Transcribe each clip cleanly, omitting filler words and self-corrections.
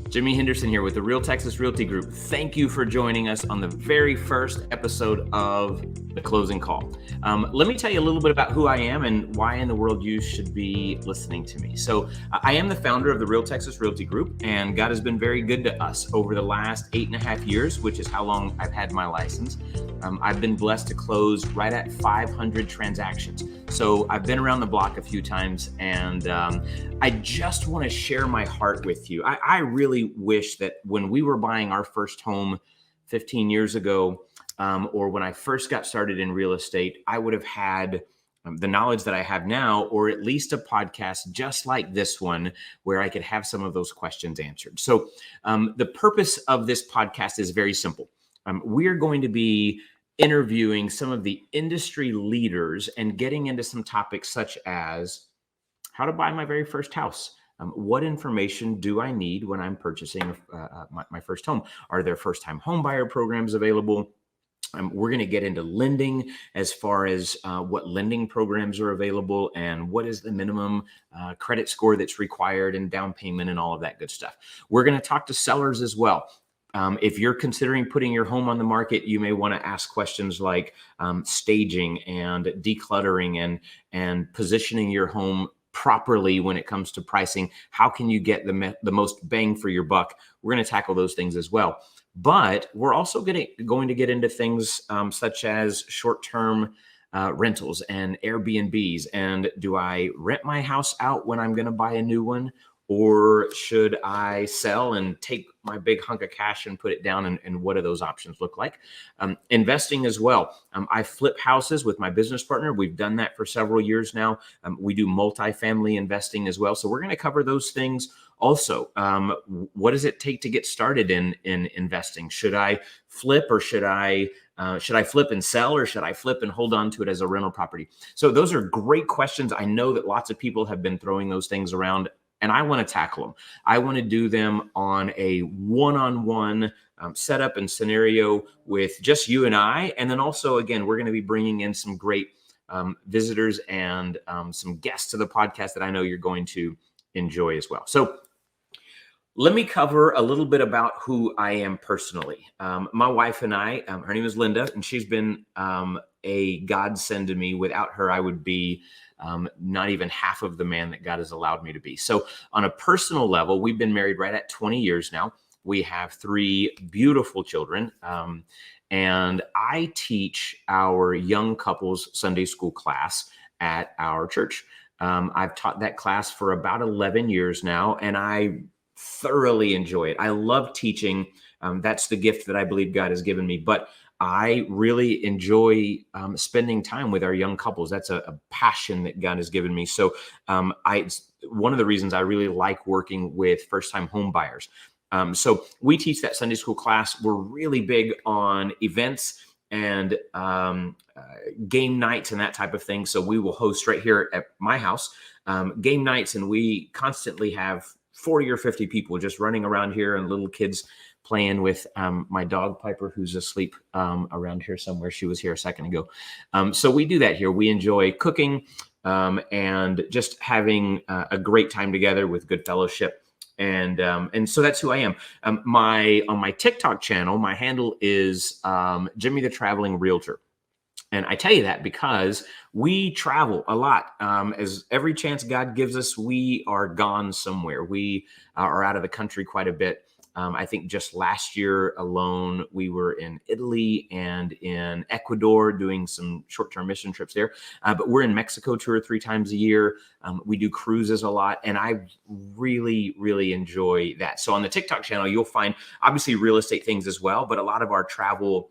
Jimmy Henderson here with the Real Texas Realty Group. Thank you for joining us on the very first episode of The Closing Call. Let me tell you a little bit about who I am and why in the world you should be listening to me. So I am the founder of the Real Texas Realty Group, and God has been very good to us over the last 8.5 years, which is how long I've had my license. I've been blessed to close right at 500 transactions. So I've been around the block a few times, and I just want to share my heart with you. I really wish that when we were buying our first home 15 years ago, or when I first got started in real estate, I would have had the knowledge that I have now, or at least a podcast just like this one, where I could have some of those questions answered. So the purpose of this podcast is very simple. We're going to be interviewing some of the industry leaders and getting into some topics such as how to buy my very first house. What information do I need when I'm purchasing my first home? Are there first-time home buyer programs available? We're going to get into lending as far as what lending programs are available and what is the minimum credit score that's required and down payment and all of that good stuff. We're going to talk to sellers as well. If you're considering putting your home on the market, you may want to ask questions like staging and decluttering and positioning your home properly when it comes to pricing. How can you get the most bang for your buck? We're going to tackle those things as well. But we're also going to get into things such as short-term rentals and Airbnbs. And do I rent my house out when I'm going to buy a new one? Or should I sell and take my big hunk of cash and put it down? And what do those options look like? Investing as well. I flip houses with my business partner. We've done that for several years now. We do multifamily investing as well. So we're going to cover those things also. What does it take to get started in investing? Should I flip or should I flip and sell, or should I flip and hold on to it as a rental property? So those are great questions. I know that lots of people have been throwing those things around, and I want to tackle them. I want to do them on a one-on-one setup and scenario with just you and I. And then also, again, we're going to be bringing in some great visitors and some guests to the podcast that I know you're going to enjoy as well. So let me cover a little bit about who I am personally. My wife and I, her name is Linda, and she's been a godsend to me. Without her, I would be not even half of the man that God has allowed me to be. So on a personal level, we've been married right at 20 years now. We have 3 beautiful children. And I teach our young couples Sunday school class at our church. I've taught that class for about 11 years now, and I thoroughly enjoy it. I love teaching. That's the gift that I believe God has given me. But I really enjoy spending time with our young couples. That's a passion that God has given me. So one of the reasons I really like working with first-time home buyers. So we teach that Sunday school class. We're really big on events and game nights and that type of thing. So we will host right here at my house game nights, and we constantly have 40 or 50 people just running around here, and little kids playing with my dog Piper, who's asleep around here somewhere. She was here a second ago. So we do that here. We enjoy cooking and just having a great time together with good fellowship. And so that's who I am. On my TikTok channel, my handle is Jimmy the Traveling Realtor. And I tell you that because we travel a lot. As every chance God gives us, we are gone somewhere. We are out of the country quite a bit. I think just last year alone, we were in Italy and in Ecuador doing some short-term mission trips there. But we're in Mexico 2 or 3 times a year. We do cruises a lot, and I really, really enjoy that. So on the TikTok channel, you'll find obviously real estate things as well, but a lot of our travel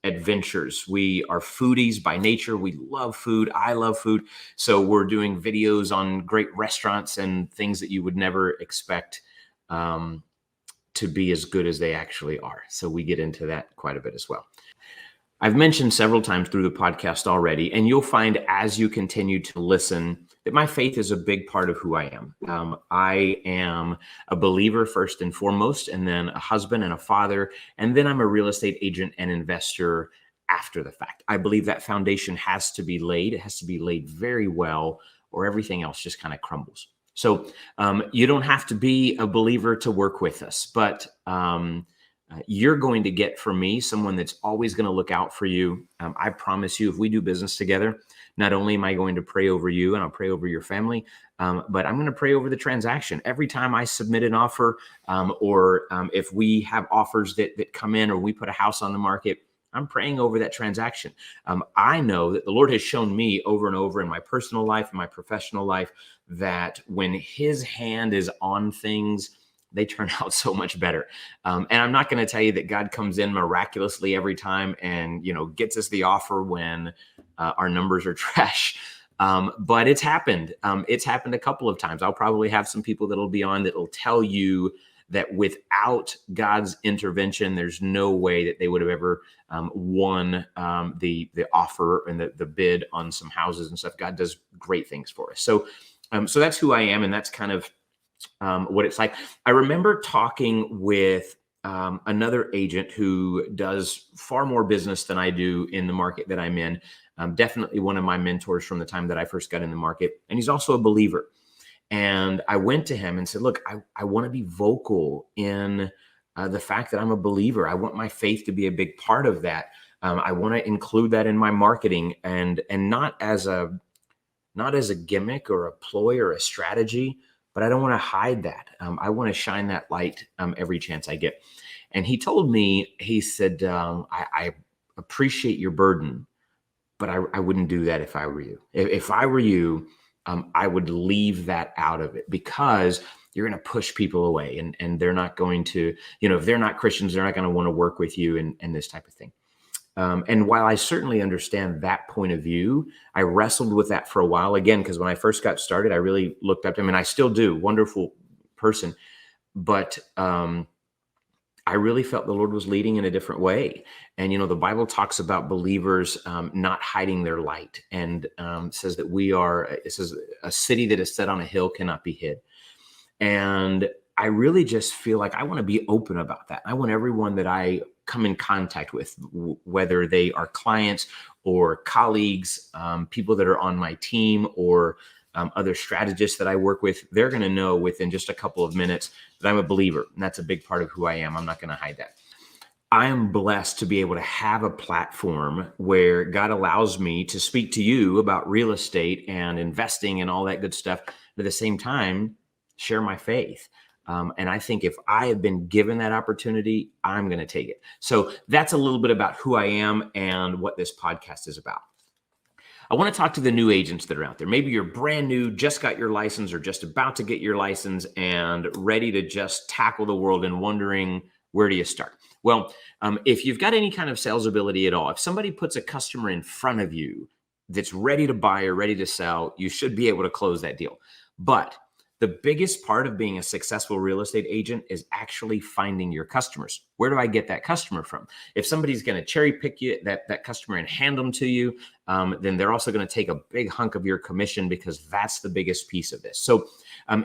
adventures. We are foodies by nature. We love food. I love food. So we're doing videos on great restaurants and things that you would never expect to be as good as they actually are. So we get into that quite a bit as well. I've mentioned several times through the podcast already, and you'll find as you continue to listen that my faith is a big part of who I am. I am a believer first and foremost, and then a husband and a father, and then I'm a real estate agent and investor after the fact. I believe that foundation has to be laid. It has to be laid very well, or everything else just kind of crumbles. So you don't have to be a believer to work with us, but you're going to get from me someone that's always going to look out for you. I promise you, if we do business together, not only am I going to pray over you and I'll pray over your family, but I'm going to pray over the transaction. Every time I submit an offer, or if we have offers that come in, or we put a house on the market, I'm praying over that transaction. I know that the Lord has shown me over and over in my personal life and my professional life that when his hand is on things, they turn out so much better. And I'm not going to tell you that God comes in miraculously every time and, gets us the offer when our numbers are trash. But it's happened. It's happened a couple of times. I'll probably have some people that'll be on that'll tell you that without God's intervention, there's no way that they would have ever won the offer and the bid on some houses and stuff. God does great things for us. So that's who I am, and that's kind of what it's like. I remember talking with another agent who does far more business than I do in the market that I'm in. Definitely one of my mentors from the time that I first got in the market. And he's also a believer. And I went to him and said, look, I want to be vocal in the fact that I'm a believer. I want my faith to be a big part of that. I want to include that in my marketing, and not as a gimmick or a ploy or a strategy, but I don't want to hide that. I want to shine that light every chance I get. And he told me, he said, I appreciate your burden, but I wouldn't do that if I were you. If I were you, I would leave that out of it, because you're going to push people away, and they're not going to, if they're not Christians, they're not going to want to work with you and this type of thing. And while I certainly understand that point of view, I wrestled with that for a while, again, because when I first got started, I really looked up to him, and I still do. Wonderful person. But I really felt the Lord was leading in a different way. And, the Bible talks about believers not hiding their light, and says that it says a city that is set on a hill cannot be hid. And I really just feel like I want to be open about that. I want everyone that I come in contact with, whether they are clients or colleagues, people that are on my team, or other strategists that I work with, they're going to know within just a couple of minutes that I'm a believer. And that's a big part of who I am. I'm not going to hide that. I am blessed to be able to have a platform where God allows me to speak to you about real estate and investing and all that good stuff, but at the same time, share my faith. And I think if I have been given that opportunity, I'm going to take it. So that's a little bit about who I am and what this podcast is about. I want to talk to the new agents that are out there. Maybe you're brand new, just got your license, or just about to get your license and ready to just tackle the world and wondering, where do you start? Well, if you've got any kind of sales ability at all, if somebody puts a customer in front of you that's ready to buy or ready to sell, you should be able to close that deal. But the biggest part of being a successful real estate agent is actually finding your customers. Where do I get that customer from? If somebody's going to cherry pick you, that customer, and hand them to you, then they're also going to take a big hunk of your commission, because that's the biggest piece of this. So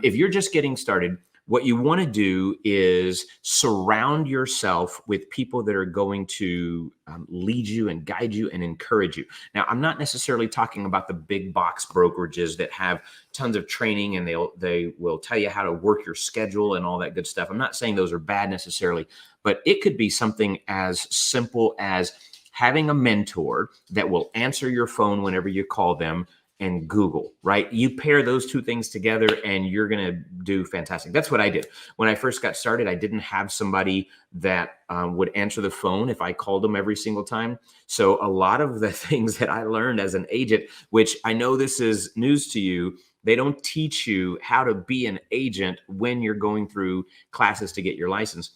if you're just getting started, what you want to do is surround yourself with people that are going to lead you and guide you and encourage you. Now, I'm not necessarily talking about the big box brokerages that have tons of training and they will tell you how to work your schedule and all that good stuff. I'm not saying those are bad necessarily, but it could be something as simple as having a mentor that will answer your phone whenever you call them, and Google, right? You pair those two things together and you're going to do fantastic. That's what I did. When I first got started, I didn't have somebody that would answer the phone if I called them every single time. So a lot of the things that I learned as an agent, which I know this is news to you, they don't teach you how to be an agent when you're going through classes to get your license.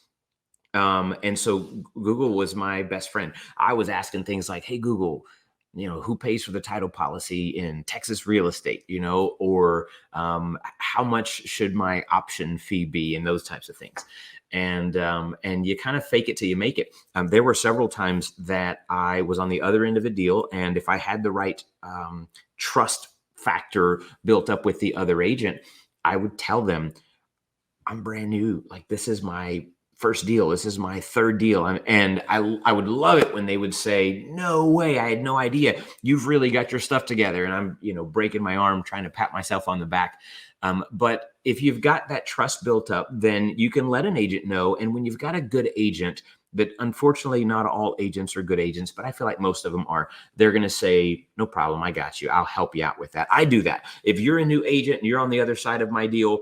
And so Google was my best friend. I was asking things like, hey, Google, who pays for the title policy in Texas real estate, or how much should my option fee be, and those types of things. And you kind of fake it till you make it. There were several times that I was on the other end of a deal, and if I had the right trust factor built up with the other agent, I would tell them, I'm brand new. Like, this is my first deal. This is my third deal. And I would love it when they would say, no way, I had no idea. You've really got your stuff together. And I'm, breaking my arm trying to pat myself on the back. But if you've got that trust built up, then you can let an agent know. And when you've got a good agent, that unfortunately not all agents are good agents, but I feel like most of them are, they're going to say, no problem, I got you. I'll help you out with that. I do that. If you're a new agent and you're on the other side of my deal,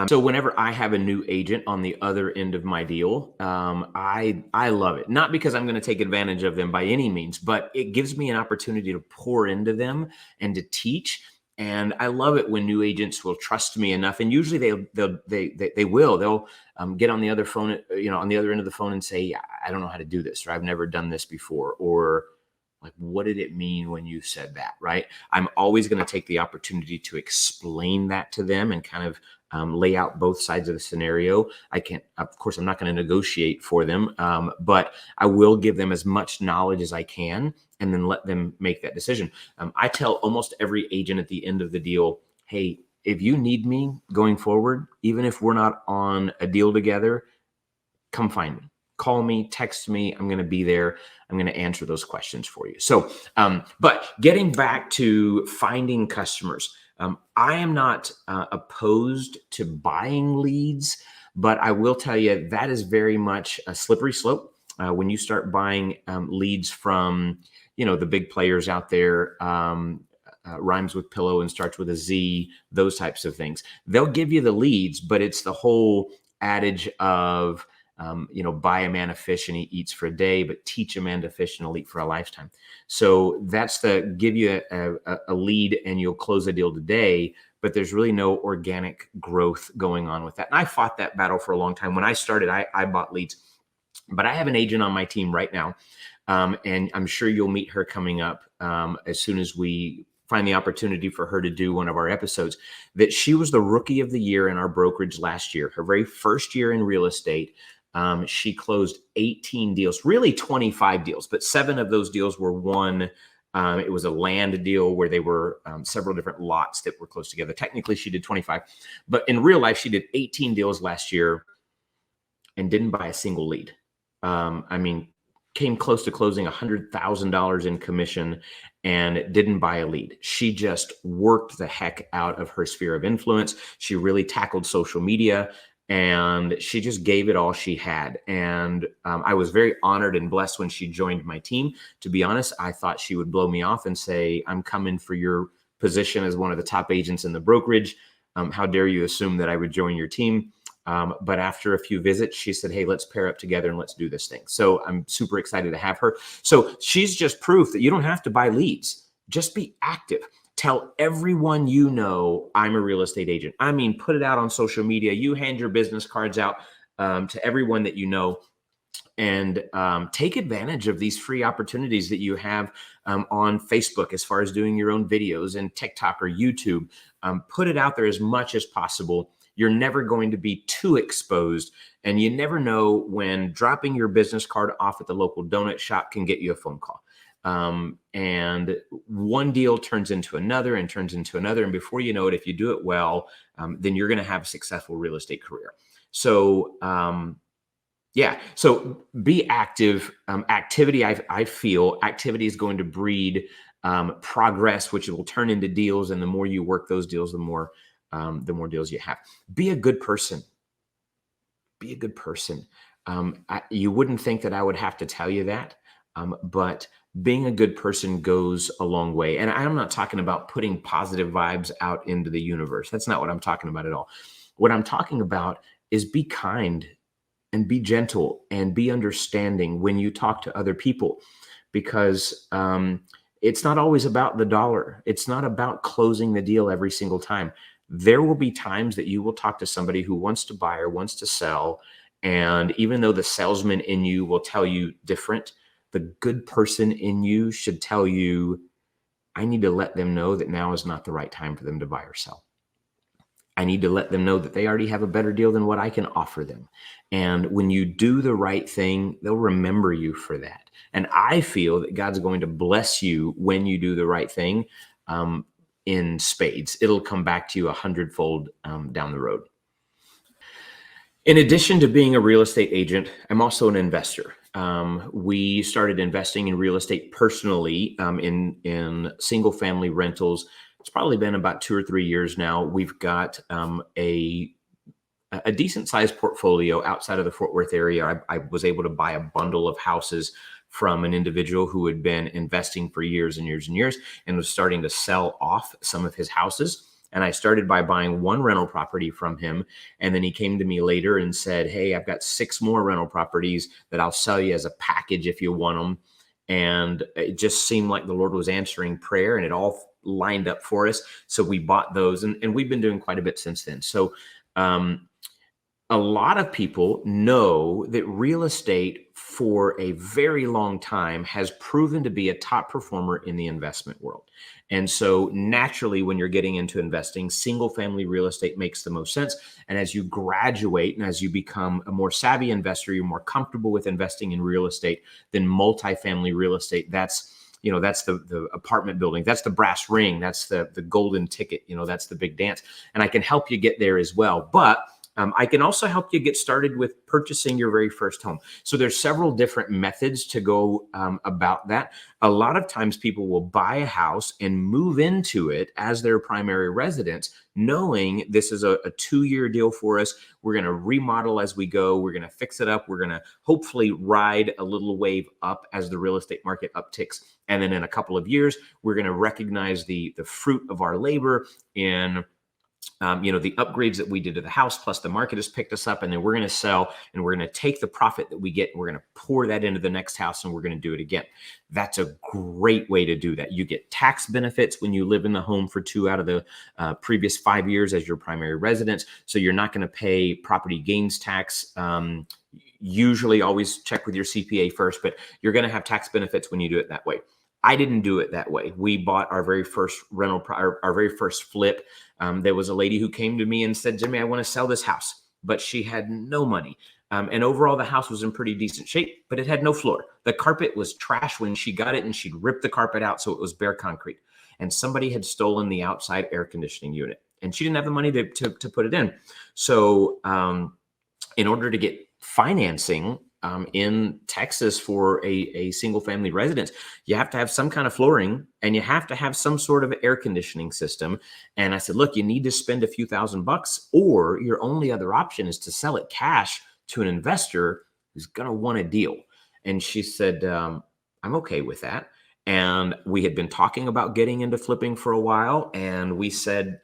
so whenever I have a new agent on the other end of my deal, I love it. Not because I'm going to take advantage of them by any means, but it gives me an opportunity to pour into them and to teach. And I love it when new agents will trust me enough, and usually they will. They'll get on the other phone, on the other end of the phone, and say, I don't know how to do this, or I've never done this before, or like, what did it mean when you said that? Right? I'm always going to take the opportunity to explain that to them and kind of lay out both sides of the scenario. Of course, I'm not going to negotiate for them, but I will give them as much knowledge as I can and then let them make that decision. I tell almost every agent at the end of the deal, hey, if you need me going forward, even if we're not on a deal together, come find me. Call me, text me. I'm going to be there. I'm going to answer those questions for you. So, but getting back to finding customers, I am not opposed to buying leads, but I will tell you that is very much a slippery slope. When you start buying leads from, the big players out there, rhymes with pillow and starts with a Z, those types of things. They'll give you the leads, but it's the whole adage of, buy a man a fish and he eats for a day, but teach a man to fish and he'll eat for a lifetime. So that's give you a lead and you'll close a deal today, but there's really no organic growth going on with that. And I fought that battle for a long time. When I started, I bought leads, but I have an agent on my team right now. And I'm sure you'll meet her coming up as soon as we find the opportunity for her to do one of our episodes, that she was the rookie of the year in our brokerage last year, her very first year in real estate. She closed 18 deals, really 25 deals, but 7 of those deals were one. It was a land deal where they were several different lots that were close together. Technically, she did 25, but in real life, she did 18 deals last year and didn't buy a single lead. Came close to closing $100,000 in commission and didn't buy a lead. She just worked the heck out of her sphere of influence. She really tackled social media and she just gave it all she had. And I was very honored and blessed when she joined my team. To be honest, I thought she would blow me off and say, I'm coming for your position as one of the top agents in the brokerage. How dare you assume that I would join your team? But after a few visits, she said, hey, let's pair up together and let's do this thing. So I'm super excited to have her. So she's just proof that you don't have to buy leads. Just be active. Tell everyone you know I'm a real estate agent. Put it out on social media. You hand your business cards out to everyone that you know, and take advantage of these free opportunities that you have on Facebook as far as doing your own videos and TikTok or YouTube. Put it out there as much as possible. You're never going to be too exposed, and you never know when dropping your business card off at the local donut shop can get you a phone call. And one deal turns into another and turns into another. And before you know it, if you do it well, then you're going to have a successful real estate career. So, so be active. Activity, I feel activity is going to breed progress, which will turn into deals. And the more you work those deals, the more deals you have. Be a good person. Be a good person. You wouldn't think that I would have to tell you that, but being a good person goes a long way. And I'm not talking about putting positive vibes out into the universe. That's not what I'm talking about at all. What I'm talking about is be kind and be gentle and be understanding when you talk to other people, because it's not always about the dollar. It's not about closing the deal every single time. There will be times that you will talk to somebody who wants to buy or wants to sell. And even though the salesman in you will tell you different, the good person in you should tell you, I need to let them know that now is not the right time for them to buy or sell. I need to let them know that they already have a better deal than what I can offer them. And when you do the right thing, they'll remember you for that. And I feel that God's going to bless you when you do the right thing in spades. It'll come back to you 100-fold down the road. In addition to being a real estate agent, I'm also an investor. We started investing in real estate personally in single family rentals. It's probably been about 2 or 3 years now. We've got a decent sized portfolio outside of the Fort Worth area. I was able to buy a bundle of houses from an individual who had been investing for years and years and years and was starting to sell off some of his houses. And I started by buying one rental property from him. And then he came to me later and said, "Hey, I've got 6 more rental properties that I'll sell you as a package if you want them." And it just seemed like the Lord was answering prayer and it all lined up for us. So we bought those and we've been doing quite a bit since then. So, a lot of people know that real estate for a very long time has proven to be a top performer in the investment world. And so naturally, when you're getting into investing, single family real estate makes the most sense. And as you graduate and as you become a more savvy investor, you're more comfortable with investing in real estate than multifamily real estate. That's the apartment building. That's the brass ring. That's the golden ticket. That's the big dance. And I can help you get there as well. But I can also help you get started with purchasing your very first home. So there's several different methods to go about that. A lot of times people will buy a house and move into it as their primary residence, knowing this is a 2-year deal for us. We're going to remodel as we go. We're going to fix it up. We're going to hopefully ride a little wave up as the real estate market upticks. And then in a couple of years, we're going to recognize the fruit of our labor in the upgrades that we did to the house, plus the market has picked us up, and then we're going to sell and we're going to take the profit that we get and we're going to pour that into the next house and we're going to do it again. That's a great way to do that. You get tax benefits when you live in the home for 2 out of the previous 5 years as your primary residence. So you're not going to pay property gains tax. Usually always check with your CPA first, but you're going to have tax benefits when you do it that way. I didn't do it that way. We bought our very first our very first flip. There was a lady who came to me and said, "Jimmy, I want to sell this house," but she had no money. And overall, the house was in pretty decent shape, but it had no floor. The carpet was trash when she got it, and she'd ripped the carpet out, so it was bare concrete. And somebody had stolen the outside air conditioning unit, and she didn't have the money to put it in. So, in order to get financing in Texas for a single family residence, you have to have some kind of flooring and you have to have some sort of air conditioning system. And I said, "Look, you need to spend a few $1,000 or your only other option is to sell it cash to an investor who's going to want a deal." And she said, "I'm okay with that." And we had been talking about getting into flipping for a while. And we said,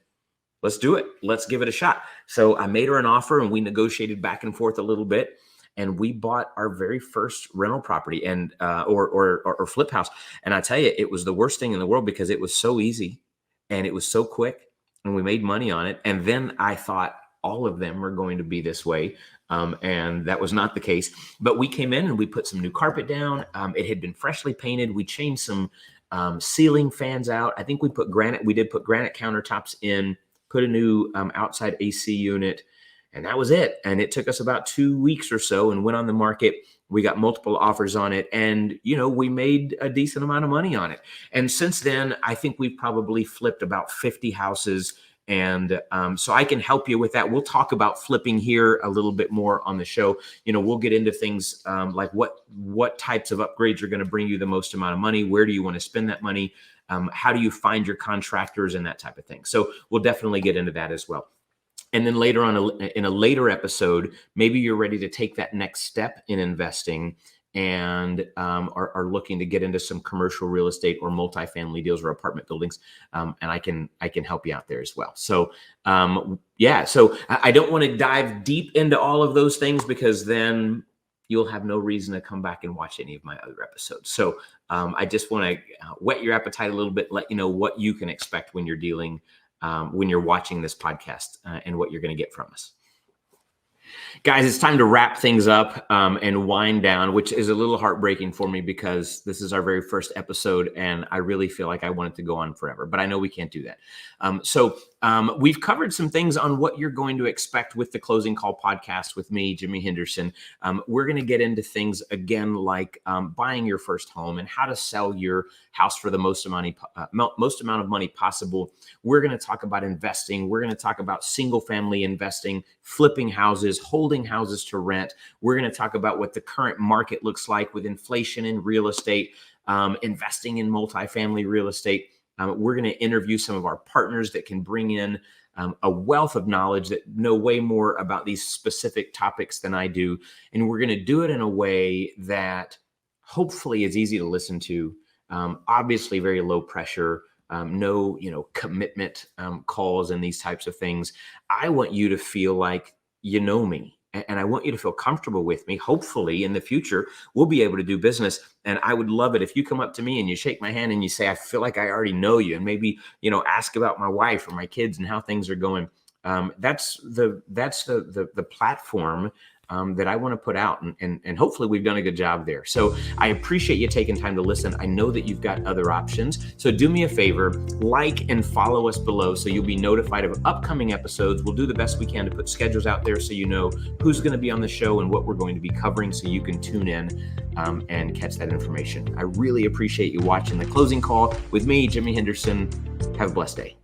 "Let's do it. Let's give it a shot." So I made her an offer and we negotiated back and forth a little bit. And we bought our very first rental property and or flip house. And I tell you, it was the worst thing in the world because it was so easy and it was so quick and we made money on it. And then I thought all of them were going to be this way. And that was not the case. But we came in and we put some new carpet down. It had been freshly painted. We changed some ceiling fans out. I think we did put granite countertops in, put a new outside AC unit. And that was it. And it took us about 2 weeks or so and went on the market. We got multiple offers on it. And, we made a decent amount of money on it. And since then, I think we've probably flipped about 50 houses. And so I can help you with that. We'll talk about flipping here a little bit more on the show. We'll get into things like what types of upgrades are going to bring you the most amount of money. Where do you want to spend that money? How do you find your contractors and that type of thing? So we'll definitely get into that as well. And then later on in a later episode, maybe you're ready to take that next step in investing and are looking to get into some commercial real estate or multifamily deals or apartment buildings. And I can help you out there as well. So so I don't want to dive deep into all of those things because then you'll have no reason to come back and watch any of my other episodes. So I just want to whet your appetite a little bit, let you know what you can expect when you're watching this podcast and what you're going to get from us. Guys, it's time to wrap things up and wind down, which is a little heartbreaking for me because this is our very first episode and I really feel like I want it to go on forever, but I know we can't do that. So We've covered some things on what you're going to expect with the Closing Call podcast with me, Jimmy Henderson. We're going to get into things again like buying your first home and how to sell your house for the most amount of money possible. We're going to talk about investing. We're going to talk about single family investing, flipping houses, holding houses to rent. We're going to talk about what the current market looks like with inflation in real estate, investing in multifamily real estate. We're going to interview some of our partners that can bring in a wealth of knowledge that know way more about these specific topics than I do. And we're going to do it in a way that hopefully is easy to listen to. Obviously, very low pressure, no, commitment calls and these types of things. I want you to feel like you know me. And I want you to feel comfortable with me. Hopefully in the future, we'll be able to do business. And I would love it if you come up to me and you shake my hand and you say, I feel like I already know you. And maybe, ask about my wife or my kids and how things are going. That's the platform that I want to put out. And hopefully we've done a good job there. So I appreciate you taking time to listen. I know that you've got other options. So do me a favor, like and follow us below so you'll be notified of upcoming episodes. We'll do the best we can to put schedules out there so you know who's going to be on the show and what we're going to be covering so you can tune in and catch that information. I really appreciate you watching The Closing Call with me, Jimmy Henderson. Have a blessed day.